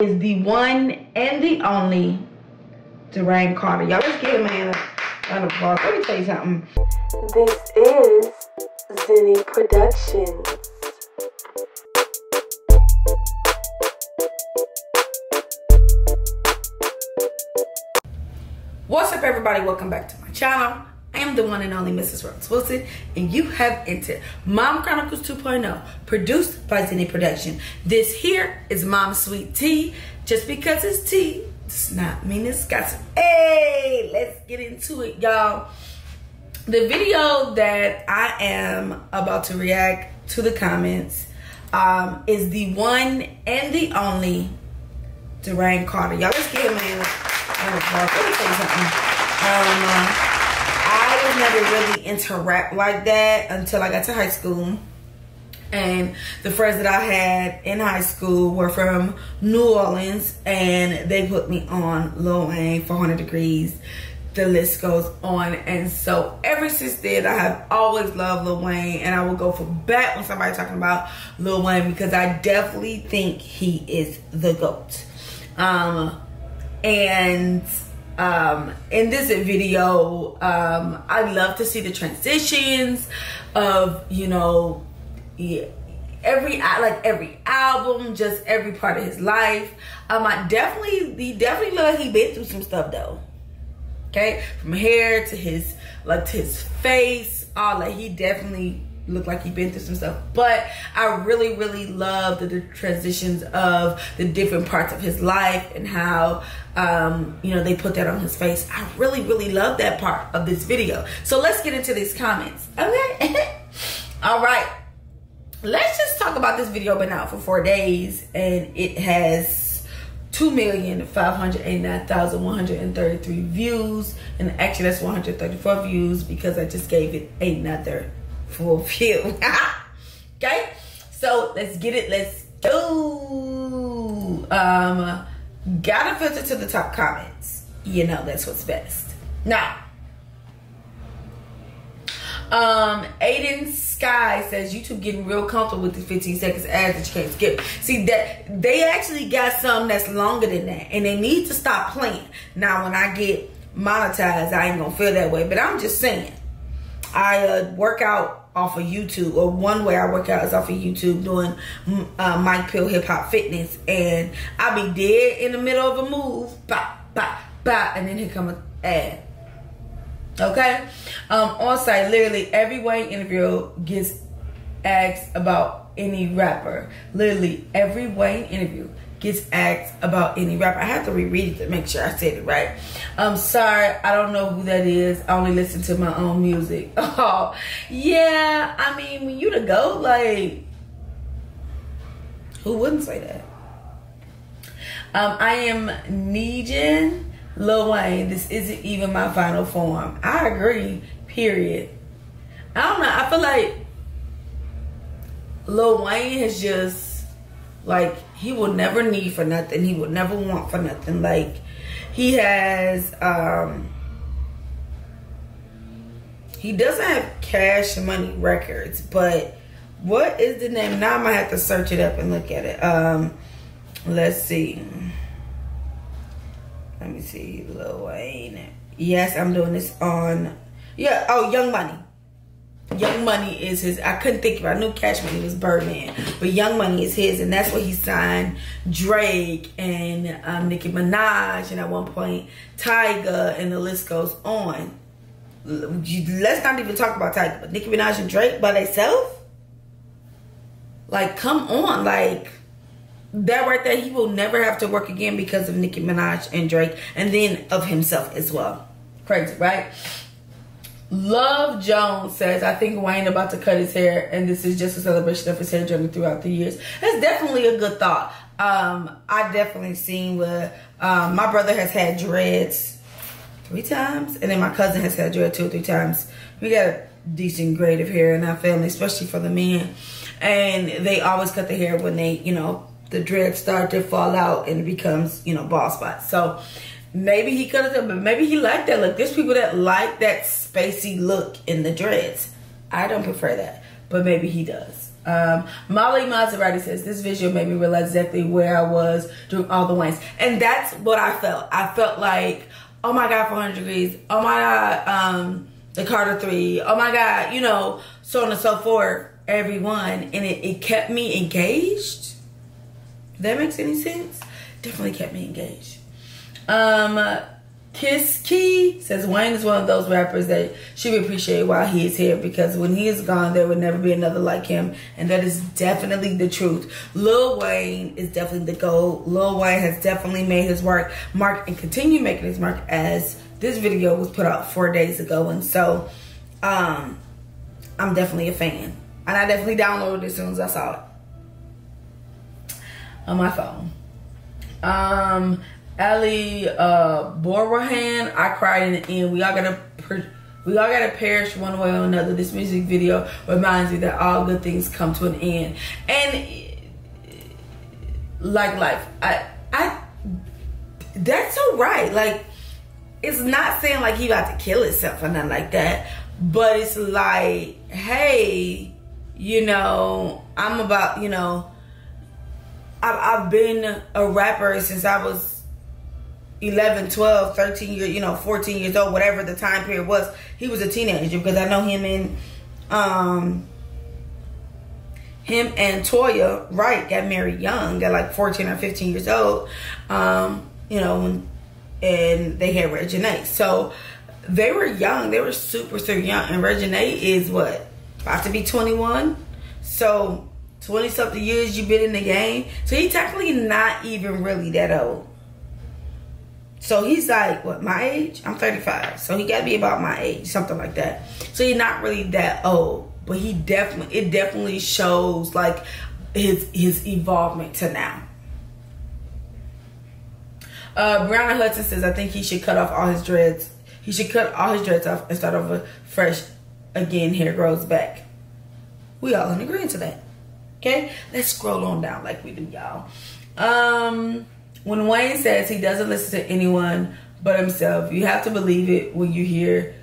is the one and the only Dewayne Carter. Y'all, let's give him a round of applause. Let me tell you something. This is Zinni Productions. What's up, everybody? Welcome back to my channel. I am the one and only Mrs. Rhodes-Wilson, and you have entered Mom Chronicles 2.0, produced by Zinni Production. This here is Mom's Sweet Tea. Just because it's tea does not mean it's gossip. Hey, let's get into it, y'all. The video that I am about to react to the comments is the one and the only Dewayne Carter. Y'all, let's give him a round of applause. Let me tell you something. I was never really into rap like that until I got to high school. And the friends that I had in high school were from New Orleans, and they put me on Lil Wayne, 400 Degrees. The list goes on. And so ever since then, I have always loved Lil Wayne, and I will go for bat when somebody's talking about Lil Wayne, because I definitely think he is the GOAT. In this video, I love to see the transitions of, you know, every album, just every part of his life. He definitely look like he been through some stuff though. Okay, from hair to his face, all that. He definitely looked like he been through some stuff. But I really love the transitions of the different parts of his life and how you know, they put that on his face. I really love that part of this video. So let's get into these comments. Okay. All right, let's just talk about this video. Been out for 4 days, and it has 2,589,133 views, and actually that's 134 views because I just gave it another full view. Okay, so let's get it. Let's go. Gotta filter to the top comments. You know, that's what's best. Now, Aiden Sky says YouTube getting real comfortable with the 15 seconds ads that you can't skip. See, that they actually got something that's longer than that, and they need to stop playing. Now, when I get monetized, I ain't gonna feel that way, but I'm just saying, I work out off of YouTube, or one way I work out is off of YouTube, doing Mike Pill Hip Hop Fitness, and I be dead in the middle of a move, bop, bop, bop, and then here come an ad. Okay, on site, literally every Wayne interview gets asked about any rapper. Literally every Wayne interview gets asked about any rapper. I have to reread it to make sure I said it right. I'm sorry, I don't know who that is. I only listen to my own music. Oh, yeah. I mean, when you the GOAT, like, who wouldn't say that? I am Negan Lil Wayne. This isn't even my final form. I agree, period. I don't know. I feel like Lil Wayne has just, like, he will never need for nothing. He would never want for nothing. Like, he has, he doesn't have Cash Money Records, but what is the name? Now I might have to search it up and look at it. Let's see. Let me see. Lil Wayne. Yes, I'm doing this on, yeah, oh, Young Money. Young Money is his. I couldn't think of it. I knew Cash Money was Birdman, but Young Money is his, and that's where he signed Drake and Nicki Minaj, and at one point Tyga, and the list goes on. Let's not even talk about Tyga, but Nicki Minaj and Drake by themselves. Like, come on, like that right there. He will never have to work again because of Nicki Minaj and Drake, and then of himself as well. Crazy, right? Love Jones says, I think Wayne about to cut his hair, and this is just a celebration of his hair journey throughout the years. That's definitely a good thought. I definitely seen where my brother has had dreads 3 times, and then my cousin has had dreads 2 or 3 times. We got a decent grade of hair in our family, especially for the men. And they always cut the hair when they, you know, the dreads start to fall out and it becomes, you know, bald spots. So maybe he could have done, but maybe he liked that look. There's people that like that spacey look in the dreads. I don't prefer that, but maybe he does. Molly Maserati says, this visual made me realize exactly where I was during all the Waynes. And that's what I felt. I felt like, oh my God, 400 Degrees. Oh my God, the Carter 3. Oh my God, you know, so on and so forth. Everyone. And it kept me engaged. If that makes any sense? Definitely kept me engaged. Kisskey says, Wayne is one of those rappers that should be appreciated while he is here, because when he is gone, there would never be another like him. And that is definitely the truth. Lil Wayne is definitely the GOAT. Lil Wayne has definitely made his mark and continue making his mark, as this video was put out 4 days ago. And so, I'm definitely a fan. And I definitely downloaded it as soon as I saw it on my phone. Ali Borahan, I cried in the end. We all gotta perish one way or another. This music video reminds me that all good things come to an end. And like life, I that's so right. Like, it's not saying like he about to kill himself or nothing like that, but it's like, hey, you know, I'm about, you know, I've been a rapper since I was 11, 12, 13 years, you know, 14 years old, whatever the time period was. He was a teenager, because I know him and Toya Wright got married young, got like 14 or 15 years old, you know, and they had Reginae. So they were young. They were super, super young. And Reginae is what? About to be 21. So 20 something years you've been in the game. So he's technically not even really that old. So he's like, what, my age? I'm 35. So he got to be about my age, something like that. So he's not really that old. But it definitely shows like his evolvement to now. Brianna Hudson says, I think he should cut off all his dreads. He should cut all his dreads off and start over fresh again. Hair grows back. We all in agreement to that. Okay, let's scroll on down like we do, y'all. When Wayne says he doesn't listen to anyone but himself, you have to believe it when you hear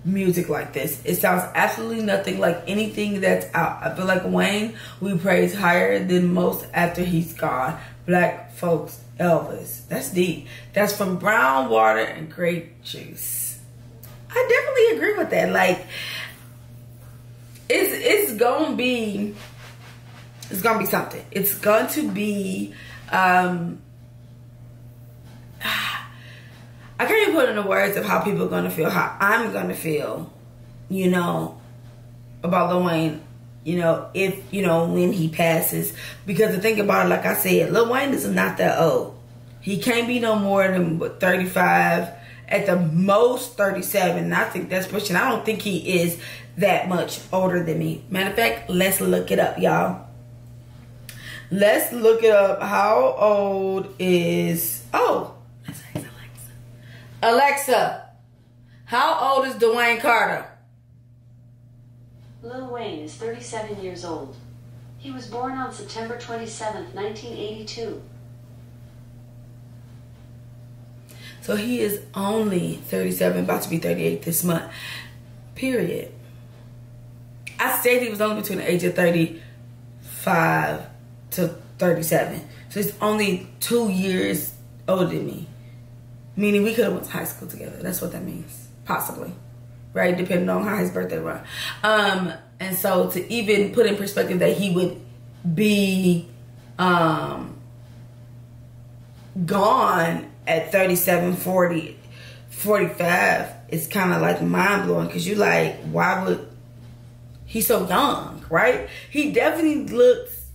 music like this. It sounds absolutely nothing like anything that's out. I feel like Wayne we praise higher than most after he's gone. Black folks, Elvis. That's deep. That's from Brown Water and Grape Juice. I definitely agree with that. Like, it's gonna be something. It's going to be I can't even put into words of how people are going to feel, how I'm going to feel, you know, about Lil Wayne, you know, if, you know, when he passes. Because the thing about it, like I said, Lil Wayne is not that old. He can't be no more than, what, 35, at the most 37. And I think that's pushing. I don't think he is that much older than me. Matter of fact, let's look it up, y'all. Let's look it up. How old is... Oh, let's ask Alexa. Alexa, how old is Dewayne Carter? Lil Wayne is 37 years old. He was born on September 27th, 1982. So he is only 37, about to be 38 this month. Period. I said he was only between the age of 35 to 37. So he's only 2 years older than me. Meaning we could have went to high school together. That's what that means. Possibly. Right? Depending on how his birthday was. And so to even put in perspective that he would be gone at 37, 40, 45 is kind of like mind blowing. Because you like, why would... He's so young, right? He definitely looks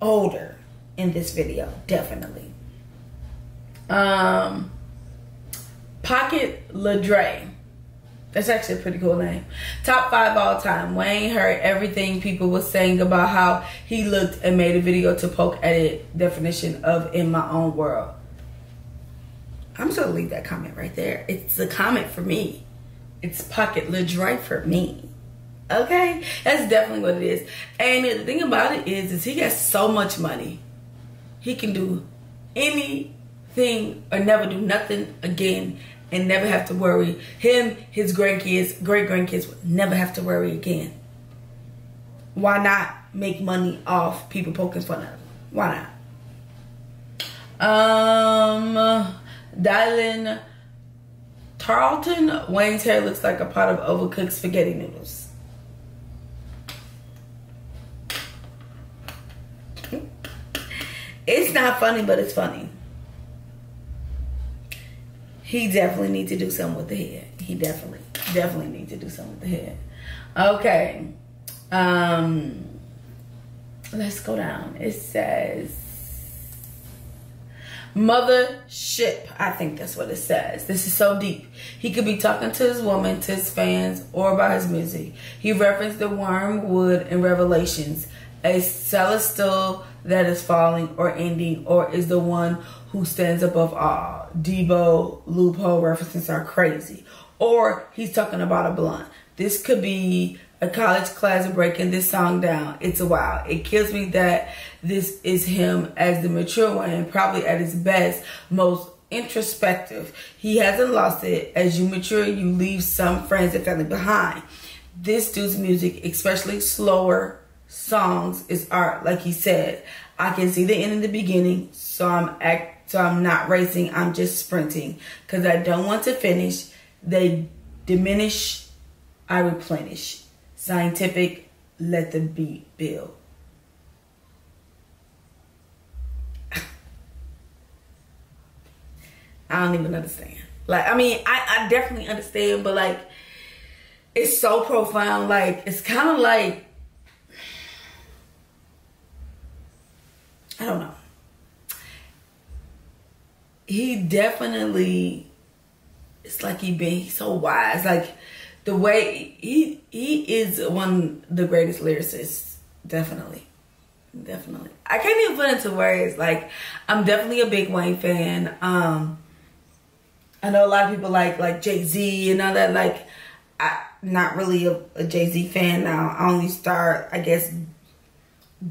older in this video. Definitely. Pocket Ladre. That's actually a pretty cool name. Top 5 all time. Wayne heard everything people were saying about how he looked and made a video to poke at it. Definition of in my own world. I'm just gonna leave that comment right there. It's a comment for me. It's Pocket Ladre for me. Okay? That's definitely what it is. And the thing about it is he got so much money. He can do anything or never do nothing again and never have to worry. Him, his grandkids, great-grandkids would never have to worry again. Why not? make money off people poking fun at him. Why not? Dylan Tarleton, Wayne's hair looks like a pot of overcooked spaghetti noodles. It's not funny, but it's funny. He definitely needs to do something with the head. He definitely needs to do something with the head. Okay. Let's go down. It says mothership. I think that's what it says. This is so deep. He could be talking to his woman, to his fans, or about his music. He referenced the wormwood in Revelations, a celestial that is falling or ending, or is the one who stands above all. Debo loophole references are crazy. Or he's talking about a blunt. This could be a college class breaking this song down. It's a wow. It kills me that this is him as the mature one and probably at his best, most introspective. He hasn't lost it. As you mature, you leave some friends and family behind. This dude's music, especially slower songs, is art. Like he said, I can see the end in the beginning, so I'm not racing. I'm just sprinting because I don't want to finish. They diminish, I replenish. Scientific, let the beat build. I don't even understand. Like, I mean, I definitely understand, but like, it's so profound. Like, it's kind of like, I don't know. He definitely, it's like he's so wise. Like, the way he is one of the greatest lyricists. Definitely. I can't even put into words. Like, I'm definitely a big Wayne fan. I know a lot of people like Jay-Z and all that. Like, I'm not really a Jay-Z fan now. I only start, I guess,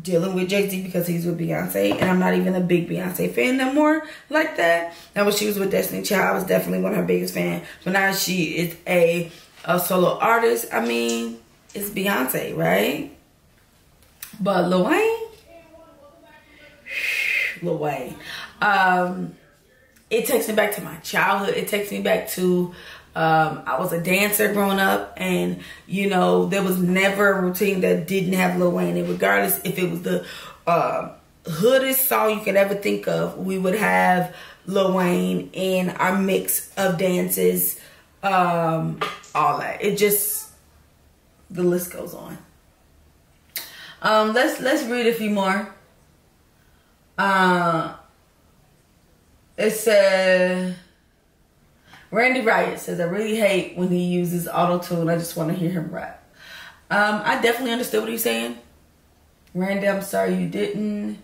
dealing with Jay-Z because he's with Beyonce, and I'm not even a big Beyonce fan no more like that. Now, when she was with Destiny Child, I was definitely one of her biggest fans. But now she is a solo artist. I mean, it's Beyonce, right? But Lil Wayne, it takes me back to my childhood. It takes me back to I was a dancer growing up, and you know, there was never a routine that didn't have Lil Wayne. And regardless if it was the hoodest song you could ever think of, we would have Lil Wayne in our mix of dances, all that. It just, the list goes on. Let's read a few more. It says, Randy Riot says, I really hate when he uses auto-tune. I just want to hear him rap. I definitely understood what he's saying. Randy, I'm sorry you didn't.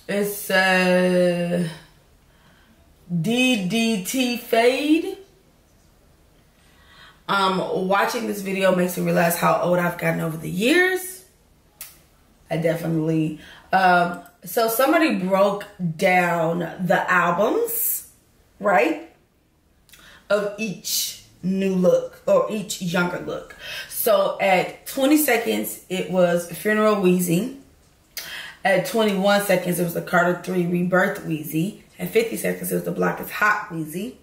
It says, DDT Fade. Watching this video makes me realize how old I've gotten over the years. I definitely, so somebody broke down the albums, right, of each new look or each younger look. So at 20 seconds, it was Funeral Wheezy. At 21 seconds, it was the Carter 3 Rebirth Wheezy. At 50 seconds, it was the Block is Hot Wheezy.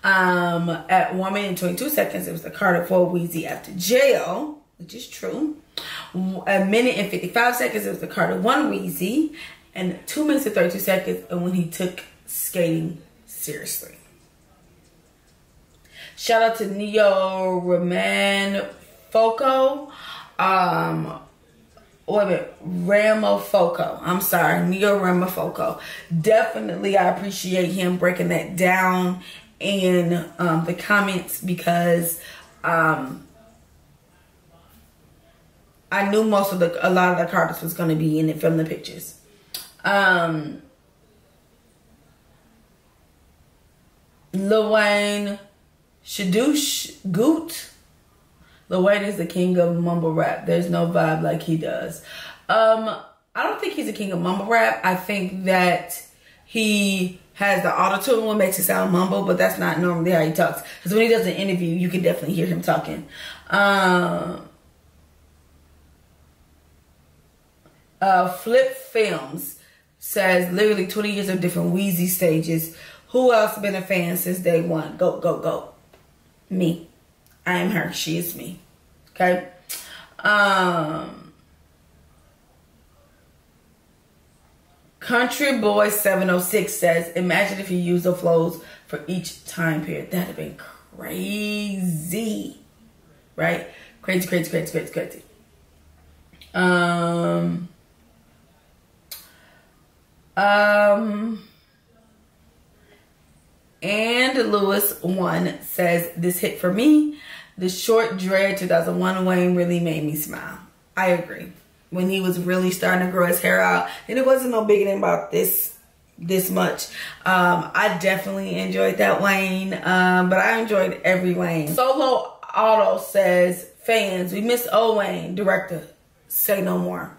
At 1 minute and 22 seconds, it was the Carter 4 Wheezy After Jail, which is true. A minute and 55 seconds, it was the Carter 1 Wheezy. And 2 minutes and 32 seconds, and when he took skating seriously. Shout out to Neo Raman Foco. Wait a minute, Ramafoco. I'm sorry, Neo Ramafoco. Definitely, I appreciate him breaking that down in the comments, because I knew a lot of the Carters was going to be in it from the pictures. Lil Wayne, Shadoosh Goot. Lil Wayne is the king of mumble rap. There's no vibe like he does. I don't think he's a king of mumble rap. I think that he has the auto-tune, what makes it sound mumble, but that's not normally how he talks. Because when he does an interview, you can definitely hear him talking. Flip Films says, literally 20 years of different Weezy stages. Who else been a fan since day one? Go, go, go. Me. I am her. She is me. Okay? Country Boy 706 says, imagine if you use the flows for each time period. That'd have been crazy. Right? Crazy, crazy, crazy, crazy, crazy. And Lewis 1 says, this hit for me. The short dread 2001 Wayne really made me smile. I agree. When he was really starting to grow his hair out, and it wasn't no bigger than about this much. I definitely enjoyed that Wayne, but I enjoyed every Wayne. Solo Auto says, fans, we miss old Wayne. Director, say no more.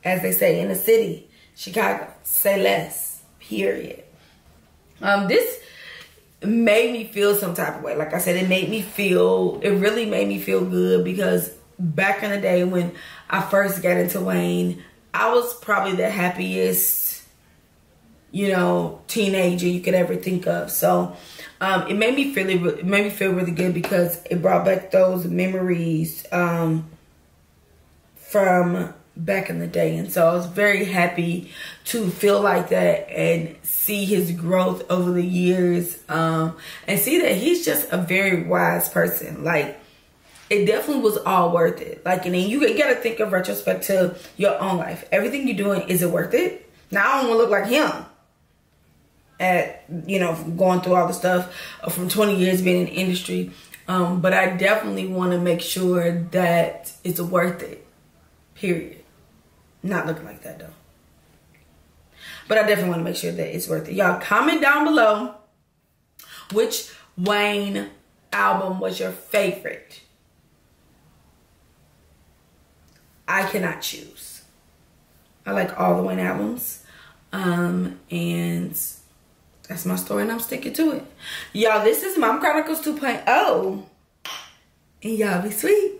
As they say in the city, Chicago, say less, period. This made me feel some type of way. Like I said, it really made me feel good, because back in the day when I first got into Wayne, I was probably the happiest, you know, teenager you could ever think of. So it made me feel really good, because it brought back those memories from back in the day. And so I was very happy to feel like that and see his growth over the years, and see that he's just a very wise person. Like, it definitely was all worth it. Like, and then you gotta think of retrospect to your own life. Everything you're doing, is it worth it? Now, I don't want to look like him at, you know, going through all the stuff from 20 years being in the industry, but I definitely want to make sure that it's worth it, period. Not looking like that though, but I definitely want to make sure that it's worth it. Y'all comment down below which Wayne album was your favorite. I cannot choose. I like all the Wayne albums, and that's my story, and I'm sticking to it. Y'all, this is Mom Chronicles 2.0, and y'all be sweet.